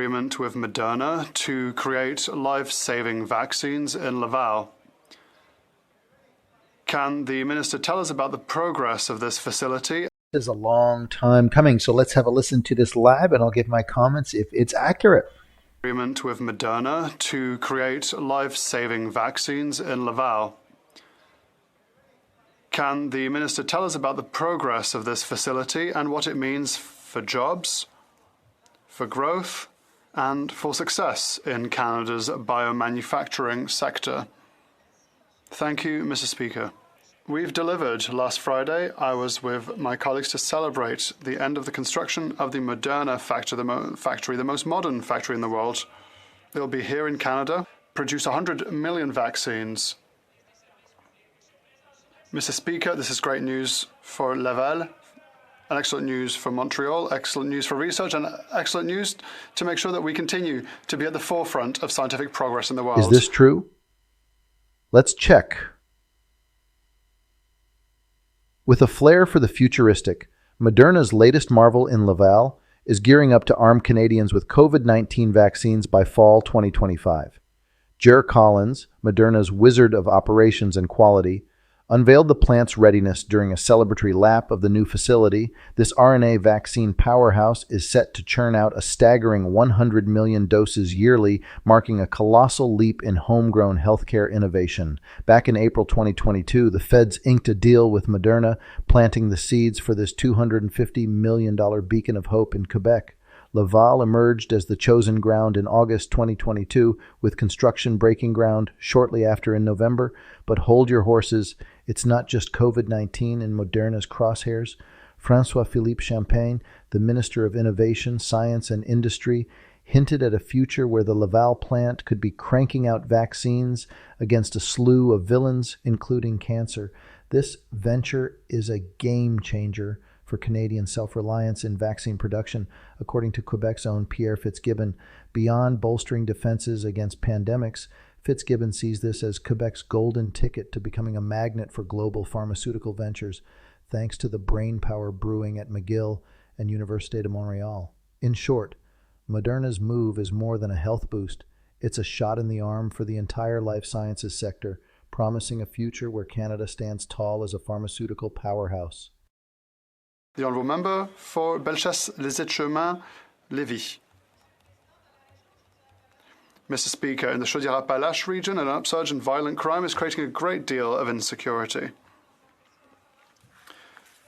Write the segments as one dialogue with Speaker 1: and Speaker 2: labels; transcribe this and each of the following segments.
Speaker 1: Agreement with Moderna to create life-saving vaccines in Laval. Can the minister tell us about the progress of this facility?
Speaker 2: This is a long time coming, so let's have a listen to this live and I'll give my comments if it's accurate.
Speaker 1: Agreement with Moderna to create life-saving vaccines in Laval. Can the minister tell us about the progress of this facility and what it means for jobs, for growth, and for success in Canada's biomanufacturing sector? Thank you, Mr. Speaker. We've delivered. Last Friday, I was with my colleagues to celebrate the end of the construction of the Moderna factory, the most modern factory in the world. It'll be here in Canada, produce 100 million vaccines. Mr. Speaker, this is great news for Laval, and excellent news for Montreal, excellent news for research, and excellent news to make sure that we continue to be at the forefront of scientific progress in the world.
Speaker 2: Is this true? Let's check. With a flair for the futuristic, Moderna's latest marvel in Laval is gearing up to arm Canadians with COVID-19 vaccines by fall 2025. Jer Collins, Moderna's wizard of operations and quality, unveiled the plant's readiness during a celebratory lap of the new facility. This RNA vaccine powerhouse is set to churn out a staggering 100 million doses yearly, marking a colossal leap in homegrown healthcare innovation. Back in April 2022, the feds inked a deal with Moderna, planting the seeds for this $250 million beacon of hope in Quebec. Laval emerged as the chosen ground in August 2022, with construction breaking ground shortly after in November. But hold your horses, it's not just COVID-19 in Moderna's crosshairs. François-Philippe Champagne, the Minister of Innovation, Science and Industry, hinted at a future where the Laval plant could be cranking out vaccines against a slew of villains, including cancer. This venture is a game changer for Canadian self-reliance in vaccine production, according to Quebec's own Pierre Fitzgibbon. Beyond bolstering defenses against pandemics, Fitzgibbon sees this as Quebec's golden ticket to becoming a magnet for global pharmaceutical ventures, thanks to the brainpower brewing at McGill and Université de Montréal. In short, Moderna's move is more than a health boost. It's a shot in the arm for the entire life sciences sector, promising a future where Canada stands tall as a pharmaceutical powerhouse.
Speaker 1: The Honourable Member for Bellechasse-les-Etchemins, Lévis. Mr. Speaker, in the Chaudière-Appalaches region, an upsurge in violent crime is creating a great deal of insecurity.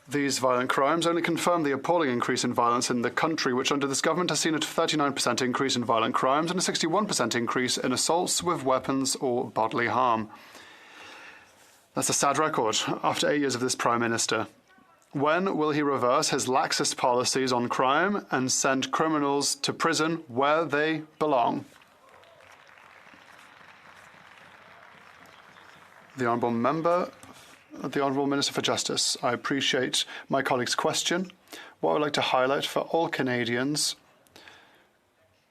Speaker 1: These violent crimes only confirm the appalling increase in violence in the country, which under this government has seen a 39% increase in violent crimes and a 61% increase in assaults with weapons or bodily harm. That's a sad record after 8 years of this Prime Minister. When will he reverse his laxist policies on crime and send criminals to prison where they belong? The Honourable Member, the Honourable Minister for Justice. I appreciate my colleague's question. What I would like to highlight for all Canadians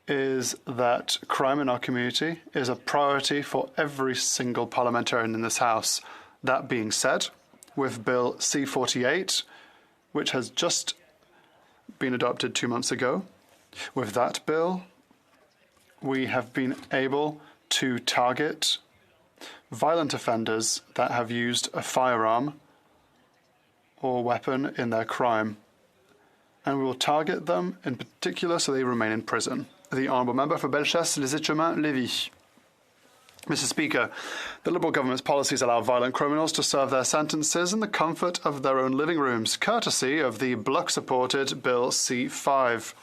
Speaker 1: is that crime in our community is a priority for every single parliamentarian in this House. That being said, with Bill C-48, which has just been adopted 2 months ago, with that bill, we have been able to target violent offenders that have used a firearm or weapon in their crime. And we will target them in particular so they remain in prison. The Honourable Member for Bellechasse-les-Etchemins, Lévis. Mr. Speaker, the Liberal government's policies allow violent criminals to serve their sentences in the comfort of their own living rooms, courtesy of the Bloc-supported Bill C-5.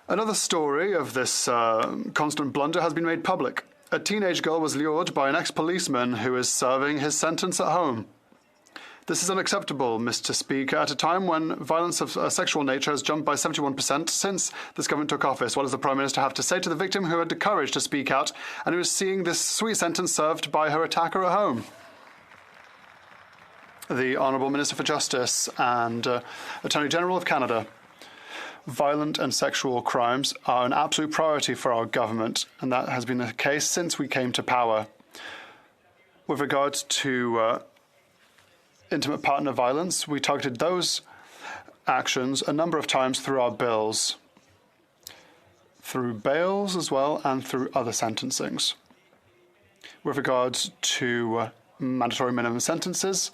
Speaker 1: Another story of this constant blunder has been made public. A teenage girl was lured by an ex-policeman who is serving his sentence at home. This is unacceptable, Mr. Speaker, at a time when violence of a sexual nature has jumped by 71% since this government took office. What does the Prime Minister have to say to the victim who had the courage to speak out and who is seeing this sweet sentence served by her attacker at home? The Honourable Minister for Justice and Attorney General of Canada. Violent and sexual crimes are an absolute priority for our government, and that has been the case since we came to power. With regards to intimate partner violence, we targeted those actions a number of times through our bills. through bails as well and through other sentencings. With regards to mandatory minimum sentences,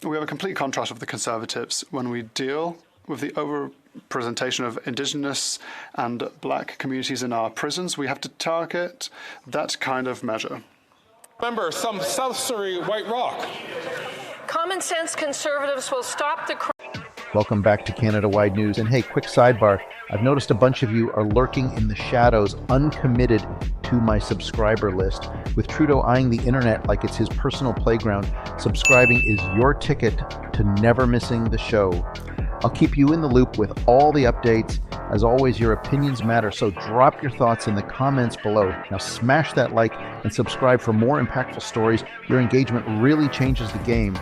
Speaker 1: we have a complete contrast with the Conservatives when we deal with the overrepresentation of Indigenous and Black communities in our prisons. We have to target that kind of measure.
Speaker 3: Member, some South Surrey White Rock.
Speaker 4: Common sense Conservatives will stop the crime.
Speaker 2: Welcome back to Canada-Wide News. And hey, quick sidebar. I've noticed a bunch of you are lurking in the shadows, uncommitted to my subscriber list. With Trudeau eyeing the internet like it's his personal playground, subscribing is your ticket to never missing the show. I'll keep you in the loop with all the updates. As always, your opinions matter, so drop your thoughts in the comments below. Now smash that like and subscribe for more impactful stories. Your engagement really changes the game.